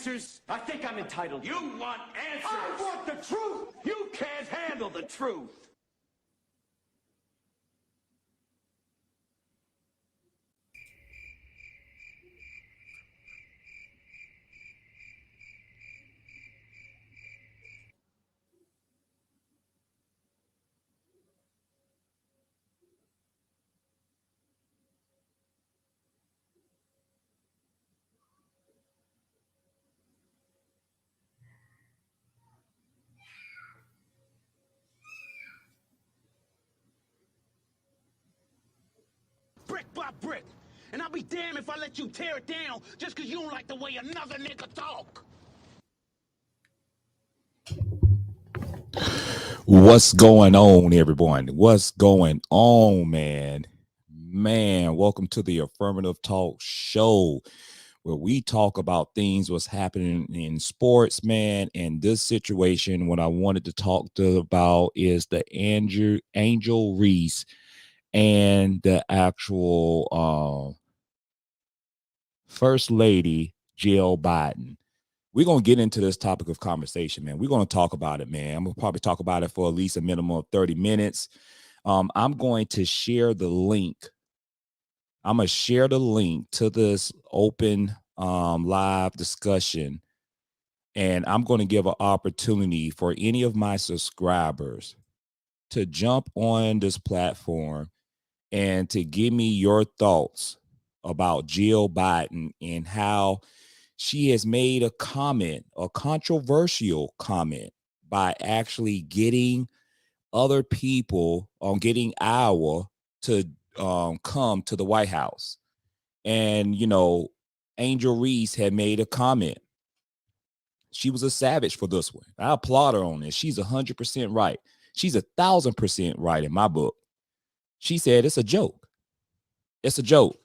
answers? I think I'm entitled. You want answers? I want the truth! You can't handle the truth! Brick by brick. And I'll be damned if I let you tear it down just because you don't like the way another nigga talk. What's going on, everyone? What's going on, man? Man, welcome to the Affirmative Talk Show, where we talk about things what's happening in sports, man. And this situation, what I wanted to talk about is the Angel Reese and the actual First Lady Jill Biden. We're going to get into this topic of conversation, man. We're going to talk about it, man. I'm going to probably talk about it for at least a minimum of 30 minutes. I'm going to share the link. I'm going to share the link to this open live discussion. And I'm going to give an opportunity for any of my subscribers to jump on this platform and to give me your thoughts about Jill Biden and how she has made a comment, a controversial comment, by actually getting other people getting Iowa to come to the White House. And, you know, Angel Reese had made a comment. She was a savage for this one. I applaud her on this. She's 100% right. She's 1,000% right in my book. She said it's a joke. It's a joke.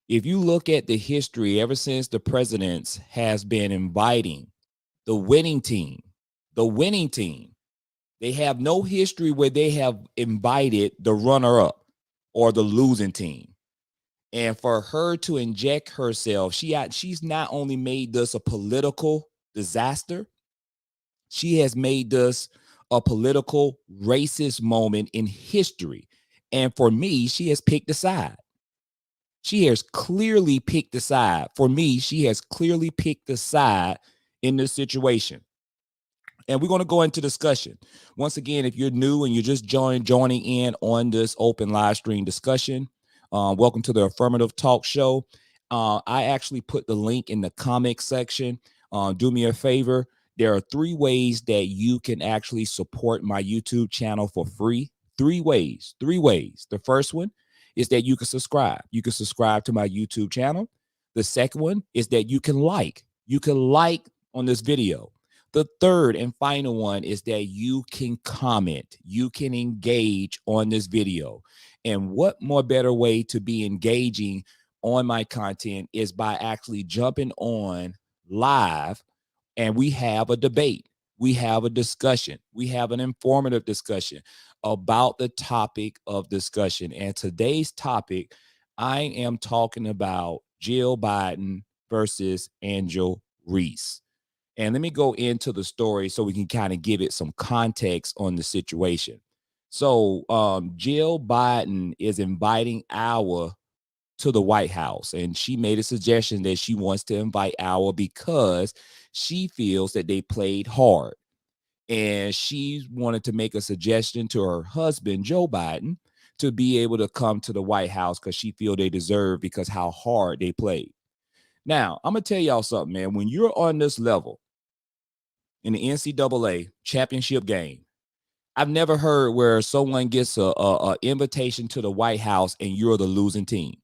If you look at the history ever since the presidents has been inviting the winning team, they have no history where they have invited the runner-up or the losing team. And for her to inject herself, she's not only made this a political disaster, she has made this a political racist moment in history. And for me, she has picked a side. She has clearly picked a side. For me, she has clearly picked a side in this situation. And we're going to go into discussion. Once again, if you're new and you're just joining in on this open live stream discussion, welcome to the Affirmative Talk Show. I actually put the link in the comment section. Do me a favor. There are 3 ways that you can actually support my YouTube channel for free. 3 ways. The first one is that you can subscribe. You can subscribe to my YouTube channel. The second one is that you can like. You can like on this video. The third and final one is that you can comment. You can engage on this video. And what more better way to be engaging on my content is by actually jumping on live and we have a debate. We have a discussion. We have an informative discussion about the topic of discussion. And today's topic, I am talking about Jill Biden versus Angel Reese. And let me go into the story so we can kind of give it some context on the situation. So Jill Biden is inviting Iowa to the White House, and she made a suggestion that she wants to invite Iowa because she feels that they played hard. And she wanted to make a suggestion to her husband, Joe Biden, to be able to come to the White House because she feels they deserve because how hard they played. Now, I'm going to tell y'all something, man. When you're on this level in the NCAA championship game, I've never heard where someone gets a invitation to the White House and you're the losing team.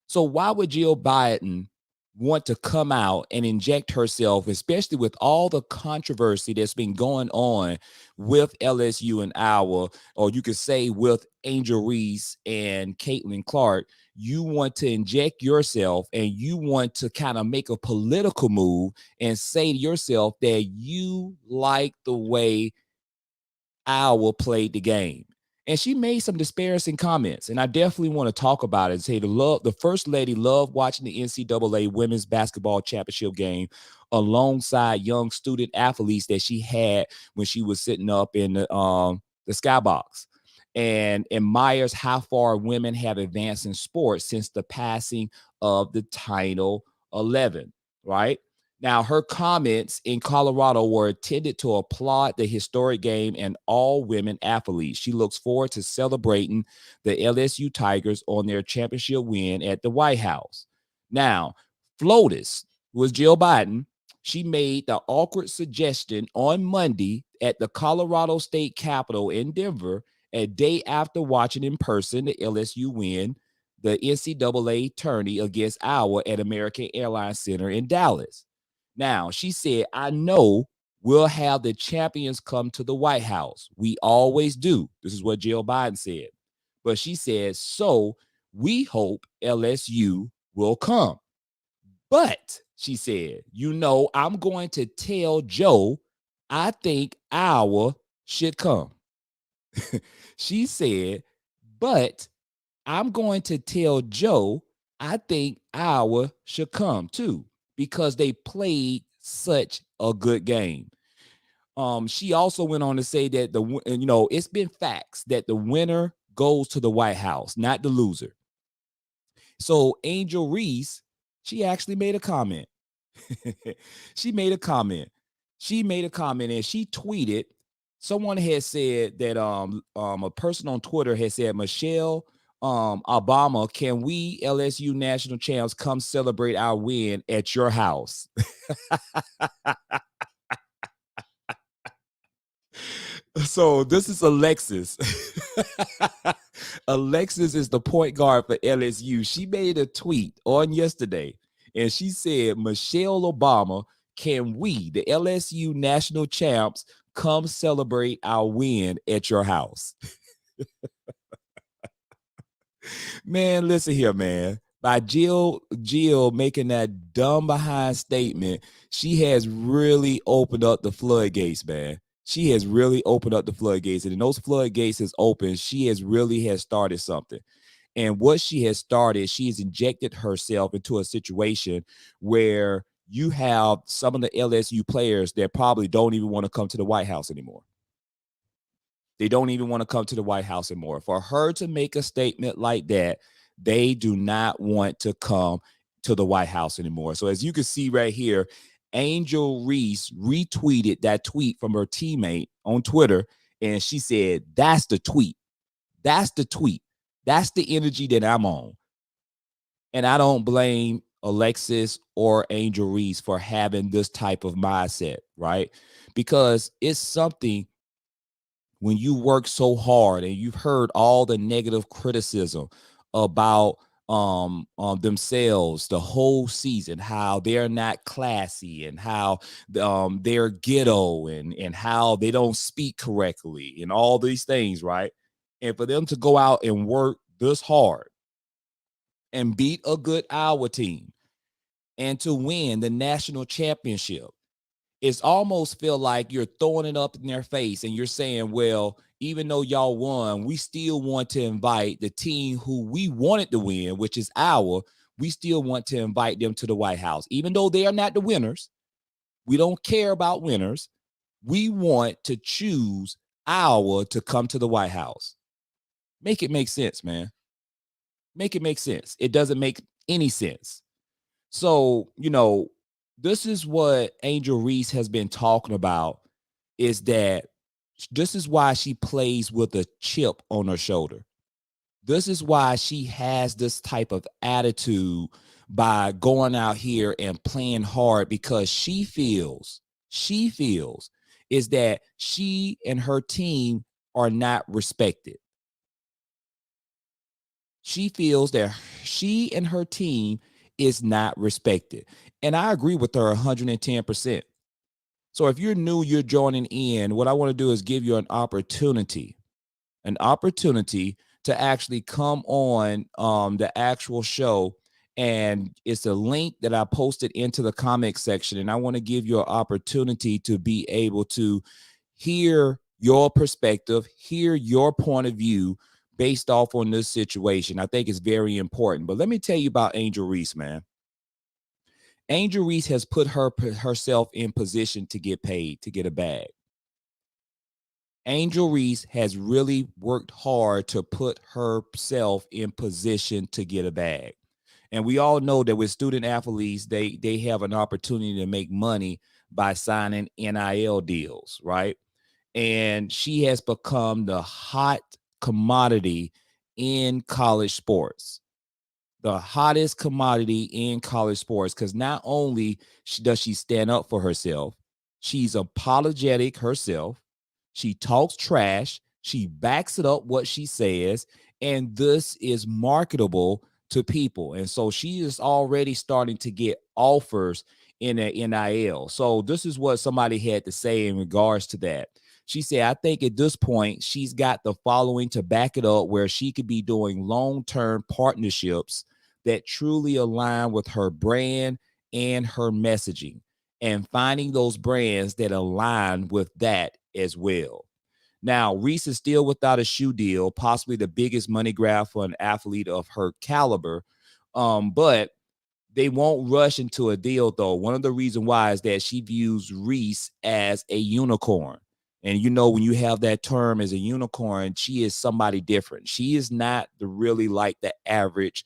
So why would Jill Biden want to come out and inject herself, especially with all the controversy that's been going on with LSU and Iowa, or you could say with Angel Reese and Caitlin Clark? You want to inject yourself and you want to kind of make a political move and say to yourself that you like the way Iowa played the game. And she made some disparaging comments, and I definitely want to talk about it and say the First Lady loved watching the NCAA Women's Basketball Championship game alongside young student athletes that she had when she was sitting up in the skybox, and admires how far women have advanced in sports since the passing of the Title 11, right? Now, her comments in Colorado were intended to applaud the historic game and all women athletes. She looks forward to celebrating the LSU Tigers on their championship win at the White House. Now, FLOTUS, who was Jill Biden, she made the awkward suggestion on Monday at the Colorado State Capitol in Denver, a day after watching in person the LSU win the NCAA tourney against Iowa at American Airlines Center in Dallas. Now, she said, I know we'll have the champions come to the White House. We always do. This is what Jill Biden said. But she said, so we hope LSU will come. But she said, you know, I'm going to tell Joe I think Iowa should come. She said, but I'm going to tell Joe I think Iowa should come too, because they played such a good game. She also went on to say that it's been facts that the winner goes to the White House, not the loser. So Angel Reese, she actually made a comment. She made a comment and she tweeted. Someone had said that a person on Twitter had said, Michelle Obama, can we LSU national champs come celebrate our win at your house? So this is Alexis. Alexis is the point guard for LSU. She made a tweet on yesterday, and she said, Michelle Obama, can we, the LSU national champs, come celebrate our win at your house? Man, listen here, man. By Jill making that dumb behind statement, she has really opened up the floodgates, man. She has really opened up the floodgates, and in those floodgates is open, she has started something. And what she has started, she has injected herself into a situation where you have some of the LSU players that probably don't even want to come to the White House anymore. They don't even want to come to the White House anymore. For her to make a statement like that, they do not want to come to the White House anymore. So as you can see right here, Angel Reese retweeted that tweet from her teammate on Twitter, and she said, that's the tweet. That's the tweet. That's the energy that I'm on. And I don't blame Alexis or Angel Reese for having this type of mindset, right? Because it's something when you work so hard and you've heard all the negative criticism about themselves the whole season, how they're not classy and how they're ghetto and how they don't speak correctly and all these things, right? And for them to go out and work this hard and beat a good Iowa team and to win the national championship, it's almost feel like you're throwing it up in their face and you're saying, well, even though y'all won, we still want to invite the team who we wanted to win, which is Iowa. We still want to invite them to the White House. Even though they are not the winners, we don't care about winners. We want to choose Iowa to come to the White House. Make it make sense, man. Make it make sense. It doesn't make any sense. So, this is what Angel Reese has been talking about, is that this is why she plays with a chip on her shoulder. This is why she has this type of attitude by going out here and playing hard, because she feels is that she and her team are not respected. She feels that she and her team is not respected. And I agree with her 110%. So if you're new, you're joining in, what I want to do is give you an opportunity to actually come on the actual show. And it's a link that I posted into the comment section. And I want to give you an opportunity to be able to hear your perspective, hear your point of view based off on this situation. I think it's very important. But let me tell you about Angel Reese, man. Angel Reese has put herself in position to get paid, to get a bag. Angel Reese has really worked hard to put herself in position to get a bag. And we all know that with student athletes, they have an opportunity to make money by signing NIL deals, right? And she has become the hot commodity in college sports. The hottest commodity in college sports, because not only does she stand up for herself, she's apologetic herself. She talks trash. She backs it up what she says, and this is marketable to people. And so she is already starting to get offers in a NIL. So this is what somebody had to say in regards to that. She said, I think at this point, she's got the following to back it up, where she could be doing long-term partnerships that truly align with her brand and her messaging, and finding those brands that align with that as well. Now, Reese is still without a shoe deal, possibly the biggest money grab for an athlete of her caliber. But they won't rush into a deal, though. One of the reasons why is that she views Reese as a unicorn. And you know, when you have that term as a unicorn, she is somebody different. She is not really like the average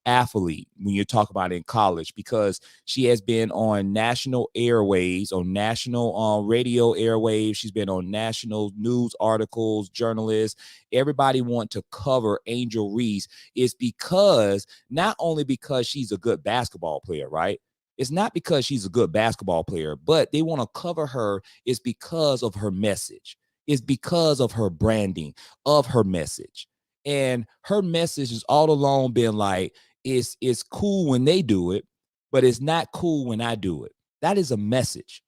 athlete when you talk about it in college, because she has been on national airways, on national radio airwaves. She's been on national news articles, journalists. Everybody want to cover Angel Reese is because not only because she's a good basketball player, right? It's not because she's a good basketball player, but they want to cover her is because of her message. It's because of her branding of her message. And her message has all along been like, it's cool when they do it, but it's not cool when I do it. That is a message.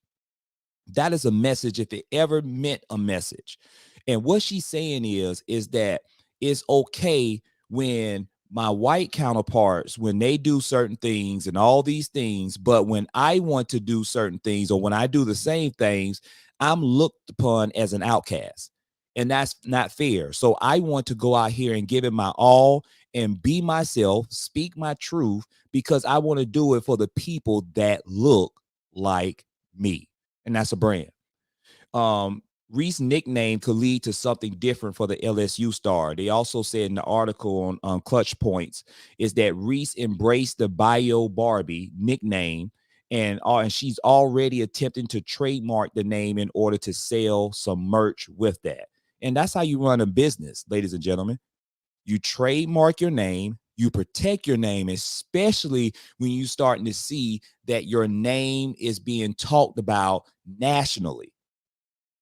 That is a message if it ever meant a message. And what she's saying is that it's okay when my white counterparts, when they do certain things and all these things, but when I want to do certain things, or when I do the same things, I'm looked upon as an outcast. And that's not fair. So I want to go out here and give it my all and be myself, speak my truth, because I want to do it for the people that look like me. And that's a brand. Reese's nickname could lead to something different for the LSU star. They also said in the article on Clutch Points is that Reese embraced the Bio Barbie nickname, and she's already attempting to trademark the name in order to sell some merch with that. And that's how you run a business, ladies and gentlemen. You trademark your name, you protect your name, especially when you're starting to see that your name is being talked about nationally.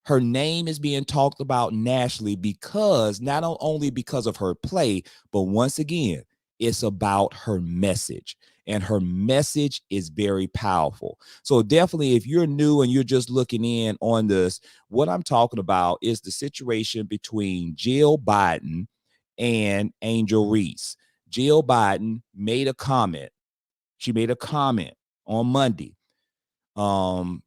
Her name is being talked about nationally because not only because of her play, but once again, it's about her message. And her message is very powerful. So definitely, if you're new and you're just looking in on this, what I'm talking about is the situation between Jill Biden and Angel Reese. Jill Biden made a comment. She made a comment on Monday. And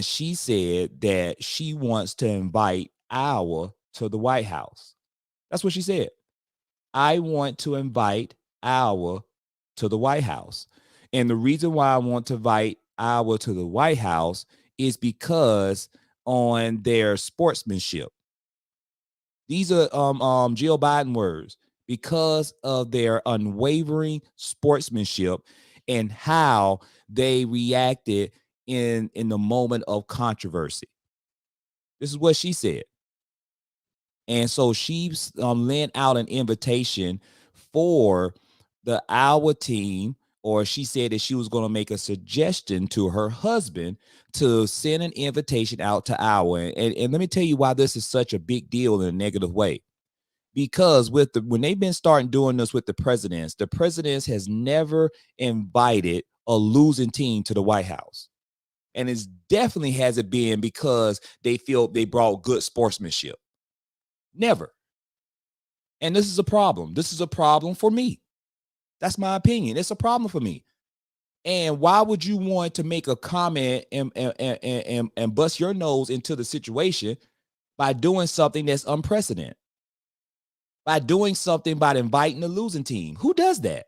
she said that she wants to invite Iowa to the White House. That's what she said. I want to invite Iowa to the White House. And the reason why I want to invite Iowa to the White House is because on their sportsmanship. These are Jill Biden words, because of their unwavering sportsmanship and how they reacted in the moment of controversy. This is what she said. And so she lent out an invitation for the Iowa team, or she said that she was going to make a suggestion to her husband to send an invitation out to Iowa. And let me tell you why this is such a big deal in a negative way. Because when they've been starting doing this with the presidents has never invited a losing team to the White House. And it definitely hasn't been because they feel they brought good sportsmanship. Never. And this is a problem. This is a problem for me. That's my opinion. It's a problem for me. And why would you want to make a comment and bust your nose into the situation by doing something that's unprecedented? By doing something by inviting the losing team? Who does that?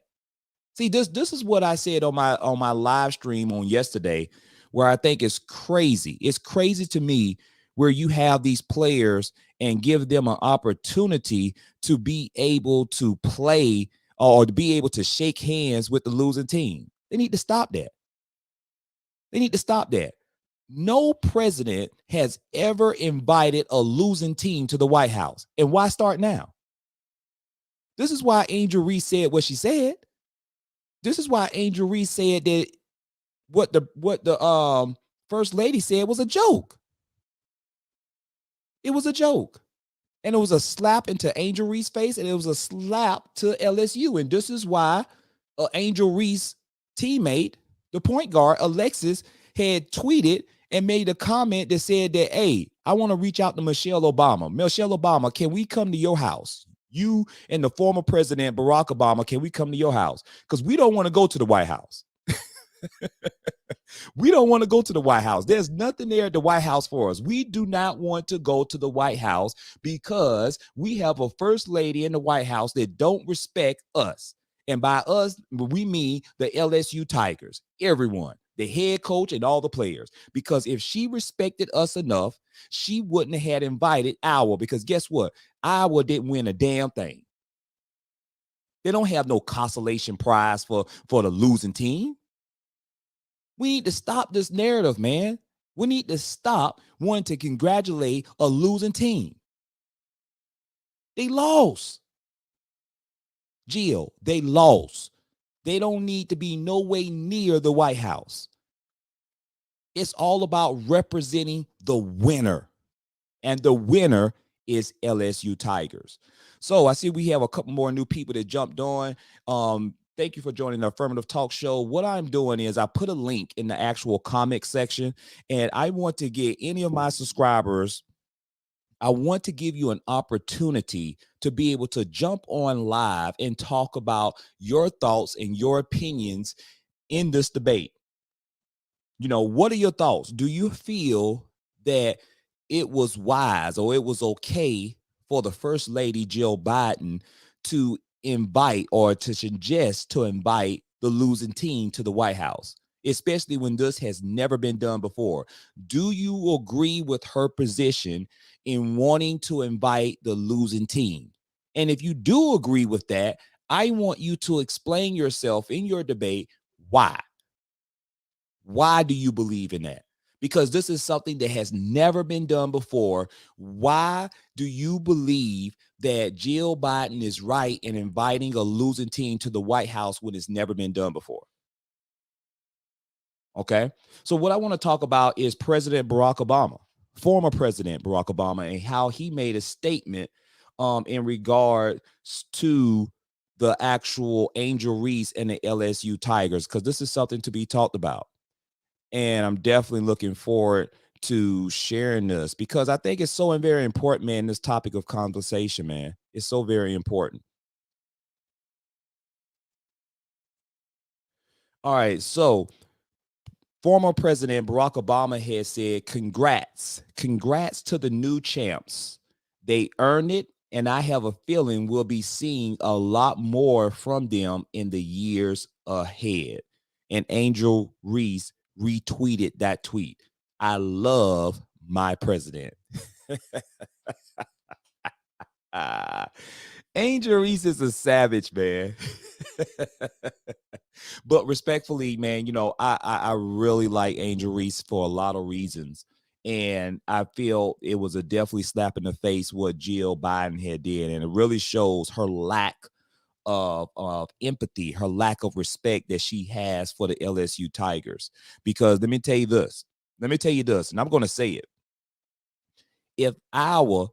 See, this is what I said on my live stream on yesterday, where I think it's crazy. It's crazy to me where you have these players and give them an opportunity to be able to play or to be able to shake hands with the losing team. They need to stop that. They need to stop that. No president has ever invited a losing team to the White House. And why start now? This is why Angel Reese said what she said. This is why Angel Reese said that what the first lady said was a joke. It was a joke. And it was a slap into Angel Reese's face, and it was a slap to LSU. And this is why Angel Reese teammate, the point guard, Alexis, had tweeted and made a comment that said that, hey, I want to reach out to Michelle Obama. Michelle Obama, can we come to your house? You and the former president, Barack Obama, can we come to your house? Because we don't want to go to the White House. We don't want to go to the White House. There's nothing there at the White House for us. We do not want to go to the White House because we have a first lady in the White House that don't respect us. And by us, we mean the LSU Tigers, everyone, the head coach and all the players. Because if she respected us enough, she wouldn't have had invited Iowa. Because guess what? Iowa didn't win a damn thing. They don't have no consolation prize for the losing team. We need to stop this narrative, man. We need to stop wanting to congratulate a losing team. They lost. Jill, they lost. They don't need to be no way near the White House. It's all about representing the winner. And the winner is LSU Tigers. So I see we have a couple more new people that jumped on. Thank you for joining the Affirmative Talk Show. What I'm doing is I put a link in the actual comment section, and I want to get any of my subscribers, I want to give you an opportunity to be able to jump on live and talk about your thoughts and your opinions in this debate. You know, what are your thoughts? Do you feel that it was wise or it was okay for the First Lady Jill Biden to invite or to suggest to invite the losing team to the White House, especially when this has never been done before? Do you agree with her position in wanting to invite the losing team? And if you do agree with that, I want you to explain yourself in your debate. Why? Why do you believe in that? Because this is something that has never been done before. Why do you believe that Jill Biden is right in inviting a losing team to the White House when it's never been done before? Okay. So what I want to talk about is President Barack Obama, former President Barack Obama, and how he made a statement in regard to the actual Angel Reese and the LSU Tigers, because this is something to be talked about. And I'm definitely looking forward to sharing this because I think it's so very important, man, this topic of conversation, man. It's so very important. All right. So former President Barack Obama has said, congrats to the new champs. They earned it. And I have a feeling we'll be seeing a lot more from them in the years ahead. And Angel Reese retweeted that tweet. I love my president. Angel Reese is a savage, man. But respectfully, man, you know, I really like Angel Reese for a lot of reasons. And I feel it was a definitely slap in the face what Jill Biden had did. And it really shows her lack of empathy, her lack of respect that she has for the LSU Tigers. Because let me tell you this, and I'm going to say it. If Iowa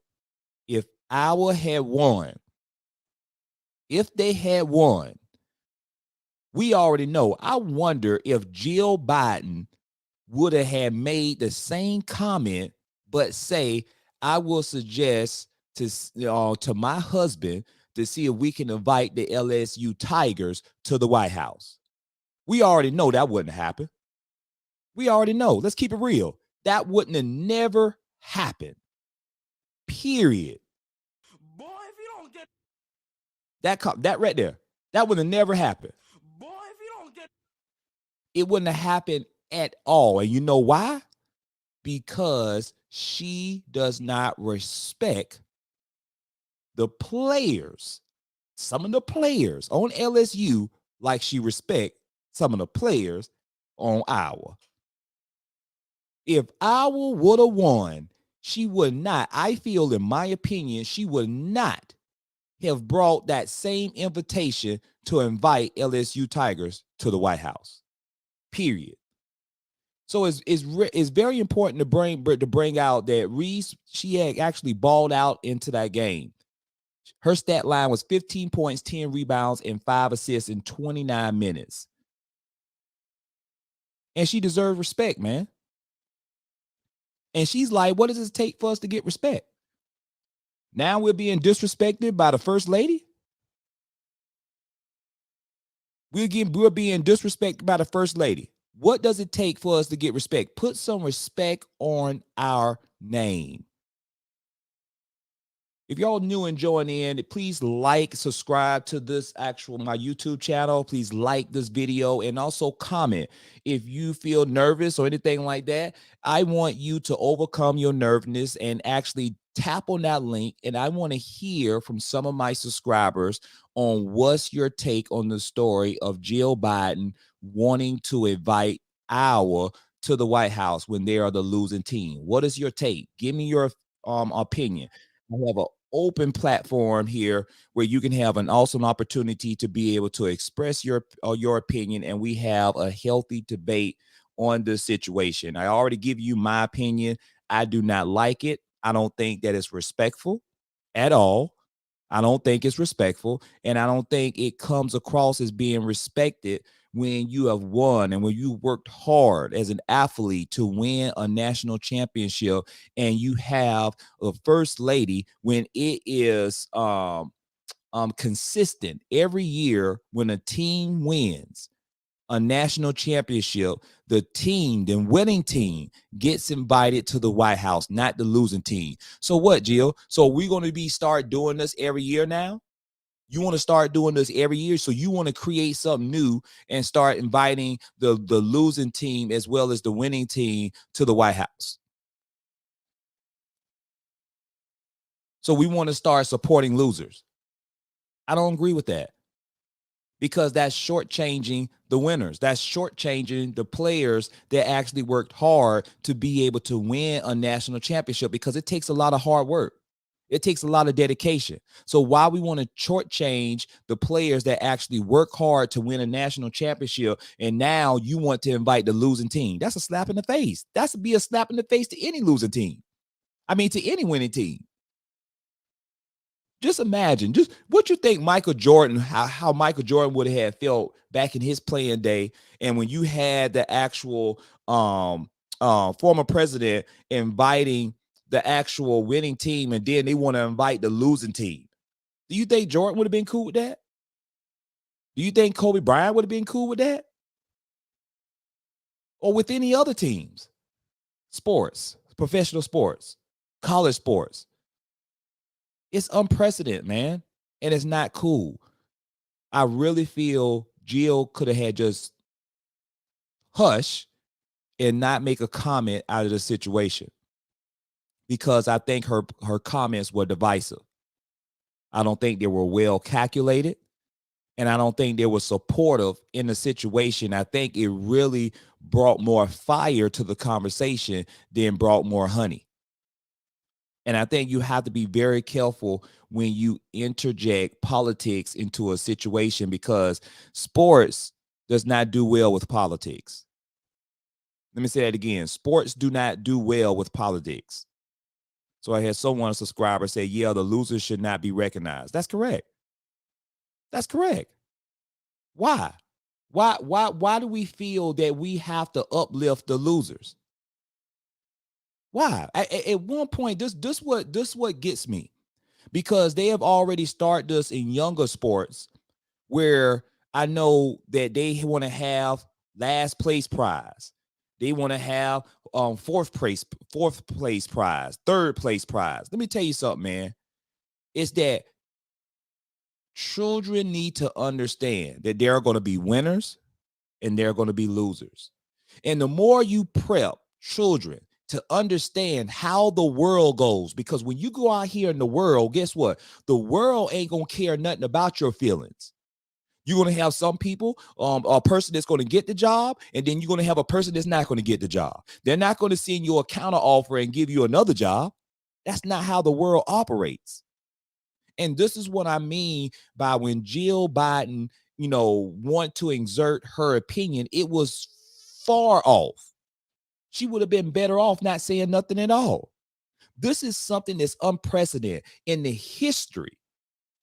had won, if they had won, we already know. I wonder if Jill Biden would have had made the same comment, but say, I will suggest to my husband to see if we can invite the LSU Tigers to the White House. We already know that wouldn't happen. We already know. Let's keep it real. That wouldn't have never happened. Period. Boy, if you don't get That right there, that would have never happened. Boy, it wouldn't have happened at all. And you know why? Because she does not respect the players, some of the players on LSU, like she respect some of the players on Iowa. If Iowa would have won, she would not, I feel, in my opinion, she would not have brought that same invitation to invite LSU Tigers to the White House. Period. So it's very important to bring out that Reese, she had actually balled out into that game. Her stat line was 15 points, 10 rebounds, and 5 assists in 29 minutes. And she deserves respect, man. And she's like, what does it take for us to get respect? Now we're being disrespected by the first lady? We're being disrespected by the first lady. What does it take for us to get respect? Put some respect on our name. If y'all new and join in, please like, subscribe to this my YouTube channel. Please like this video and also comment. If you feel nervous or anything like that, I want you to overcome your nervousness and actually tap on that link. And I want to hear from some of my subscribers on what's your take on the story of Jill Biden wanting to invite Iowa to the White House when they are the losing team. What is your take? Give me your opinion. I have an open platform here where you can have an awesome opportunity to be able to express your opinion, and we have a healthy debate on this situation. I already give you my opinion. I do not like it. I don't think that it's respectful at all. I don't think it's respectful, and I don't think it comes across as being respected when you have won and when you worked hard as an athlete to win a national championship, and you have a first lady when it is consistent every year. When a team wins a national championship, the winning team gets invited to the White House, not the losing team. So what, Jill? So we're going to start doing this every year now? You want to start doing this every year? So you want to create something new and start inviting the losing team as well as the winning team to the White House. So we want to start supporting losers. I don't agree with that, because that's shortchanging the winners. That's shortchanging the players that actually worked hard to be able to win a national championship, because it takes a lot of hard work. It takes a lot of dedication. So why we want to shortchange the players that actually work hard to win a national championship, and now you want to invite the losing team? That's a slap in the face. That's be a slap in the face to any losing team. I mean, to any winning team. Just imagine, just what you think Michael Jordan, how Michael Jordan would have felt back in his playing day, and when you had the actual former president inviting the actual winning team, and then they want to invite the losing team. Do you think Jordan would have been cool with that? Do you think Kobe Bryant would have been cool with that? Or with any other teams? Sports, professional sports, college sports. It's unprecedented, man. And it's not cool. I really feel Jill could have had just hush and not make a comment out of the situation, because I think her comments were divisive. I don't think they were well calculated, and I don't think they were supportive in the situation. I think it really brought more fire to the conversation than brought more honey. And I think you have to be very careful when you interject politics into a situation, because sports does not do well with politics. Let me say that again. Sports do not do well with politics. So I had a subscriber say, yeah, the losers should not be recognized. That's correct. That's correct. Why? Why do we feel that we have to uplift the losers? Why? At one point, this what gets me, because they have already started this in younger sports, where I know that they want to have last place prize. They want to have fourth place prize, third place prize. Let me tell you something, man. It's that children need to understand that there are going to be winners and they're going to be losers. And the more you prep children to understand how the world goes, because when you go out here in the world, guess what? The world ain't going to care nothing about your feelings. You're going to have some people, a person that's going to get the job, and then you're going to have a person that's not going to get the job. They're not going to send you a counter offer and give you another job. That's not how the world operates. And this is what I mean by when Jill Biden, want to exert her opinion, it was far off. She would have been better off not saying nothing at all. This is something that's unprecedented in the history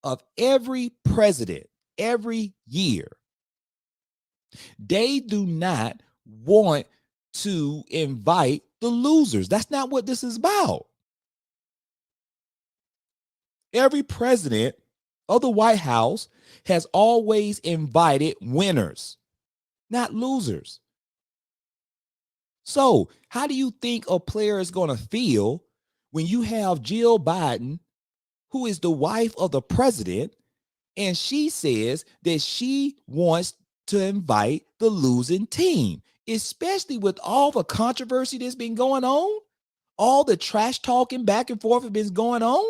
of every president. Every year, they do not want to invite the losers. That's not what this is about. Every president of the White House has always invited winners, not losers. So how do you think a player is going to feel when you have Jill Biden, who is the wife of the president, and she says that she wants to invite the losing team, especially with all the controversy that's been going on, all the trash talking back and forth has been going on?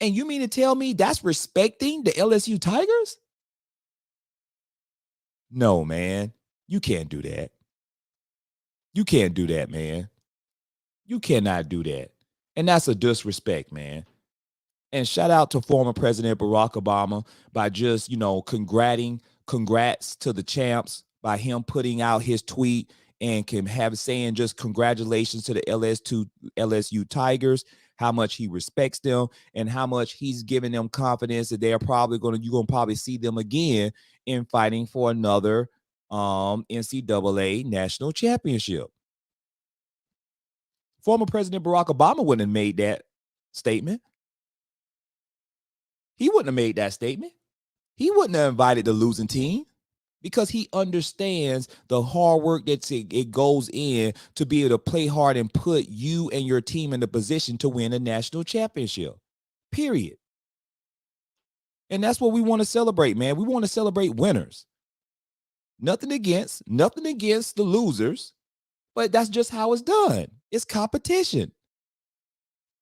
And you mean to tell me that's respecting the LSU Tigers? No, man. You can't do that. You can't do that, man. You cannot do that. And that's a disrespect, man. And shout out to former President Barack Obama by just, congrats to the champs by him putting out his tweet and saying just congratulations to the LSU Tigers, how much he respects them and how much he's giving them confidence that you're going to probably see them again in fighting for another NCAA national championship. Former President Barack Obama wouldn't have made that statement. He wouldn't have made that statement. He wouldn't have invited the losing team because he understands the hard work that it goes in to be able to play hard and put you and your team in the position to win a national championship, period. And that's what we want to celebrate, man. We want to celebrate winners. Nothing against the losers, but that's just how it's done. It's competition.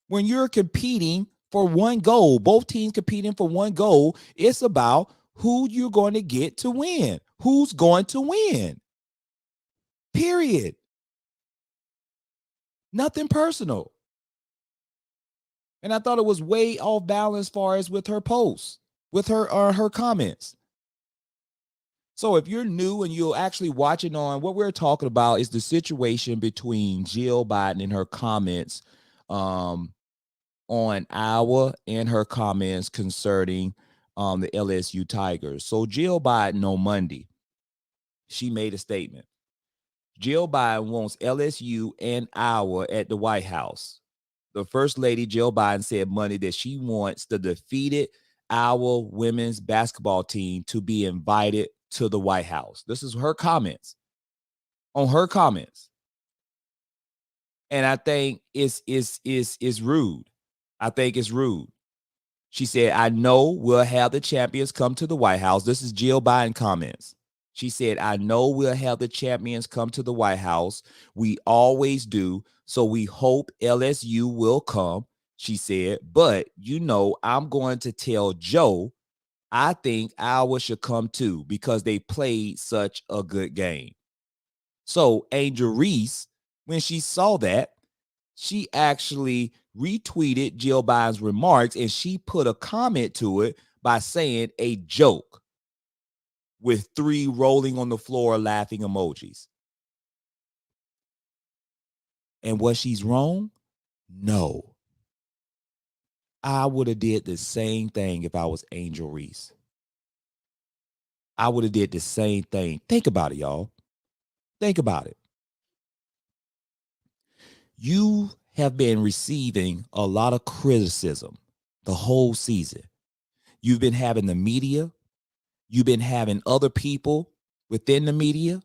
When you're competing for one goal, both teams competing for one goal, it's about who you're going to get to win. Who's going to win? Period. Nothing personal. And I thought it was way off balance as far as with her posts, with her comments. So if you're new and you're actually watching on, what we're talking about is the situation between Jill Biden and her comments on Iowa and her comments concerning the LSU Tigers. So Jill Biden on Monday, she made a statement. Jill Biden wants LSU and Iowa at the White House. The First Lady, Jill Biden, said Monday that she wants the defeated Iowa women's basketball team to be invited to the White House. This is her comments on her comments. And I think it's rude. I think it's rude. She said, I know we'll have the champions come to the White House. This is Jill Biden comments. She said, I know we'll have the champions come to the White House. We always do. So we hope LSU will come, she said. But, I'm going to tell Joe, I think Iowa should come too because they played such a good game. So Angel Reese, when she saw that, she actually retweeted Jill Biden's remarks and she put a comment to it by saying a joke with 3 rolling on the floor laughing emojis. And was she's wrong? No. I would have did the same thing if I was Angel Reese. I would have did the same thing. Think about it, y'all. Think about it. You have been receiving a lot of criticism the whole season. You've been having the media. You've been having other people within the media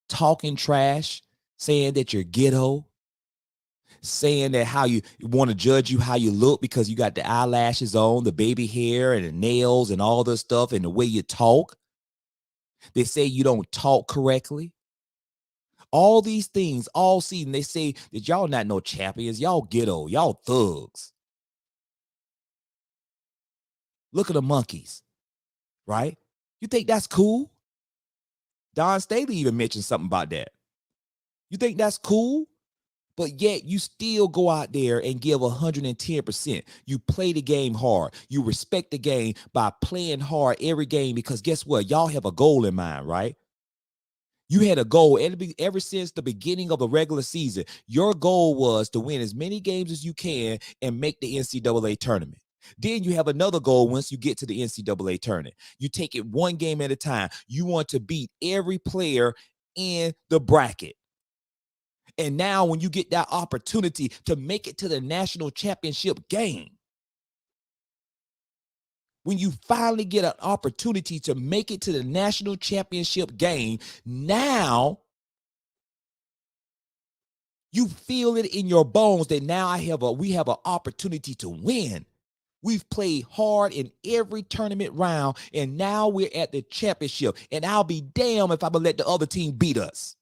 talking trash, saying that you're ghetto, saying that how you want to judge you how you look because you got the eyelashes on, the baby hair and the nails and all this stuff and the way you talk. They say you don't talk correctly. All these things all season, they say that y'all not no champions. Y'all ghetto. Y'all thugs. Look at the monkeys, right? You think that's cool? Don Staley even mentioned something about that. You think that's cool? But yet you still go out there and give 110%. You play the game hard. You respect the game by playing hard every game because guess what? Y'all have a goal in mind, right? You had a goal ever since the beginning of the regular season. Your goal was to win as many games as you can and make the NCAA tournament. Then you have another goal once you get to the NCAA tournament. You take it one game at a time. You want to beat every player in the bracket. And now when you get that opportunity to make it to the national championship game, when you finally get an opportunity to make it to the national championship game, now you feel it in your bones that now we have an opportunity to win. We've played hard in every tournament round, and now we're at the championship. And I'll be damned if I'm gonna let the other team beat us.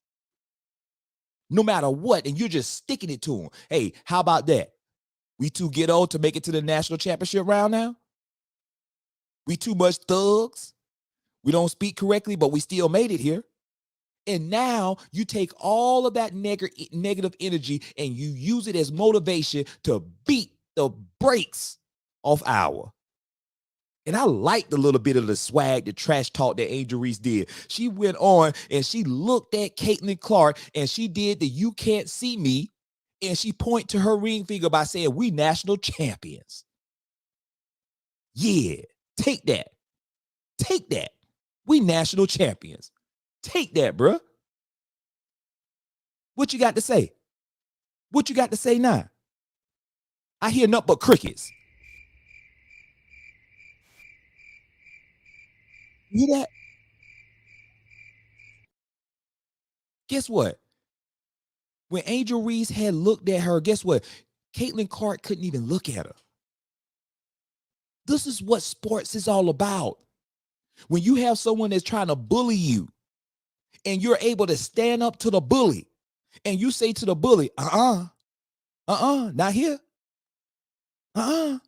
No matter what, and you're just sticking it to them. Hey, how about that? We too ghetto to make it to the national championship round now? We too much thugs? We don't speak correctly, but we still made it here. And now you take all of that negative energy and you use it as motivation to beat the brakes off our. And I like the little bit of the swag, the trash talk that Angel Reese did. She went on and she looked at Caitlin Clark and she did the "you can't see me," and she pointed to her ring finger by saying, "We national champions." Yeah, take that. Take that. We national champions. Take that, bruh. What you got to say? What you got to say now? I hear nothing but crickets. You hear that? Guess what? When Angel Reese had looked at her, guess what? Caitlin Clark couldn't even look at her. This is what sports is all about. When you have someone that's trying to bully you and you're able to stand up to the bully and you say to the bully, not here. Not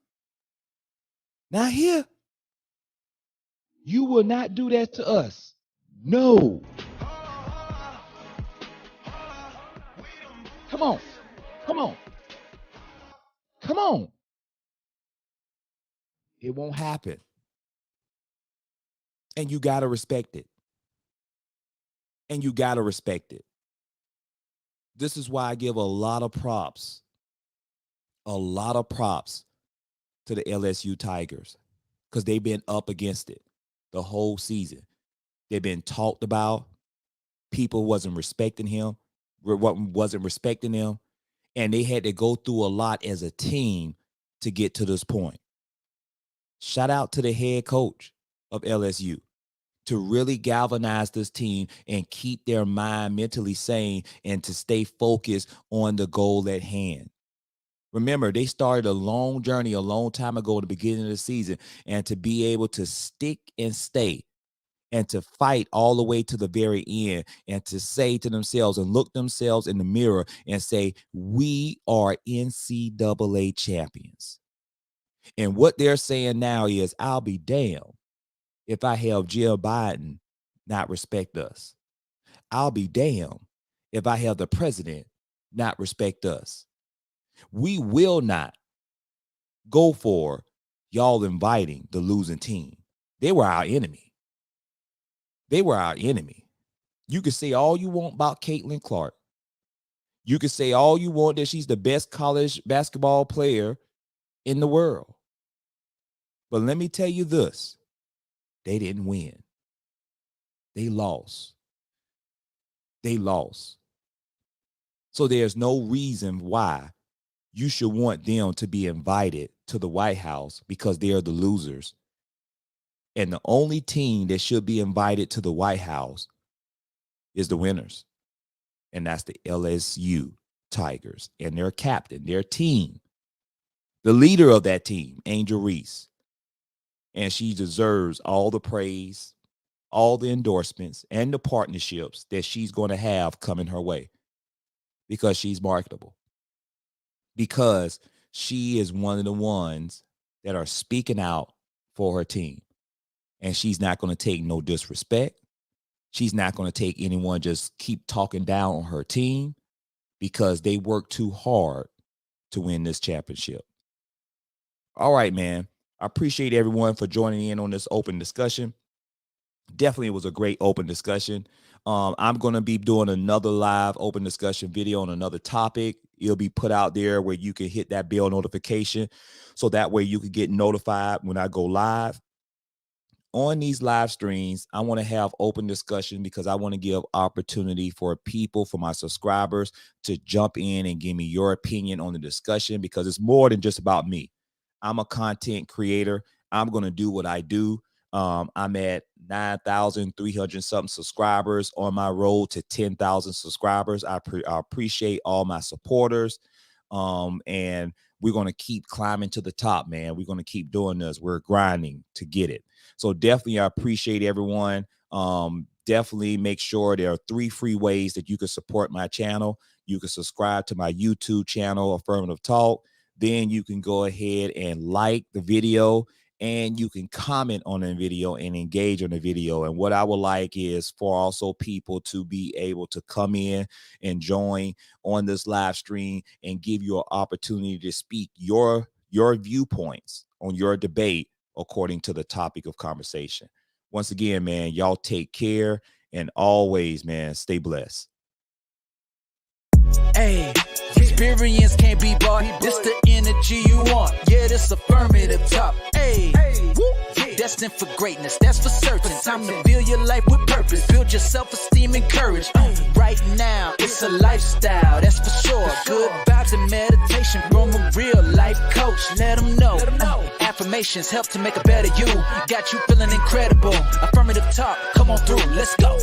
here. You will not do that to us. No. Come on. Come on. Come on. It won't happen. And you got to respect it. And you got to respect it. This is why I give a lot of props to the LSU Tigers because they've been up against it the whole season. They've been talked about. People wasn't respecting him, wasn't respecting them, and they had to go through a lot as a team to get to this point. Shout out to the head coach of LSU to really galvanize this team and keep their mind mentally sane and to stay focused on the goal at hand. Remember, they started a long journey a long time ago at the beginning of the season, and to be able to stick and stay and to fight all the way to the very end and to say to themselves and look themselves in the mirror and say, we are NCAA champions. And what they're saying now is, I'll be damned if I have Jill Biden not respect us. I'll be damned if I have the president not respect us. We will not go for y'all inviting the losing team. They were our enemy. They were our enemy. You can say all you want about Caitlin Clark. You can say all you want that she's the best college basketball player in the world. But let me tell you this. They didn't win. They lost. They lost. So there's no reason why you should want them to be invited to the White House because they're the losers. And the only team that should be invited to the White House is the winners. And that's the LSU Tigers and their captain, their team, the leader of that team, Angel Reese. And she deserves all the praise all the endorsements and the partnerships that she's going to have coming her way, because she's marketable, because she is one of the ones that are speaking out for her team. And she's not going to take no disrespect. She's not going to take anyone just keep talking down on her team, because they work too hard to win this championship. All right, man. I appreciate everyone for joining in on this open discussion. Definitely, it was a great open discussion. I'm going to be doing another live open discussion video on another topic. It'll be put out there where you can hit that bell notification, so that way you can get notified when I go live. On these live streams, I want to have open discussion because I want to give opportunity for people, for my subscribers, to jump in and give me your opinion on the discussion, because it's more than just about me. I'm a content creator. I'm going to do what I do. I'm at 9,300 something subscribers on my road to 10,000 subscribers. I appreciate all my supporters. And we're going to keep climbing to the top, man. We're going to keep doing this. We're grinding to get it. So definitely, I appreciate everyone. Definitely make sure there are 3 free ways that you can support my channel. You can subscribe to my YouTube channel, Affirmative Talk. Then you can go ahead and like the video, and you can comment on the video and engage on the video. And what I would like is for also people to be able to come in and join on this live stream and give you an opportunity to speak your viewpoints on your debate according to the topic of conversation. Once again, man, y'all take care, and always, man, stay blessed. Hey, experience can't be bought. This the energy you want. Yeah, this affirmative talk. Hey, destined for greatness, that's for certain. Time to build your life with purpose. Build your self-esteem and courage. Right now, it's a lifestyle, that's for sure. Good vibes and meditation from a real life coach. Let them know. Affirmations help to make a better you. Got you feeling incredible. Affirmative talk, come on through, let's go.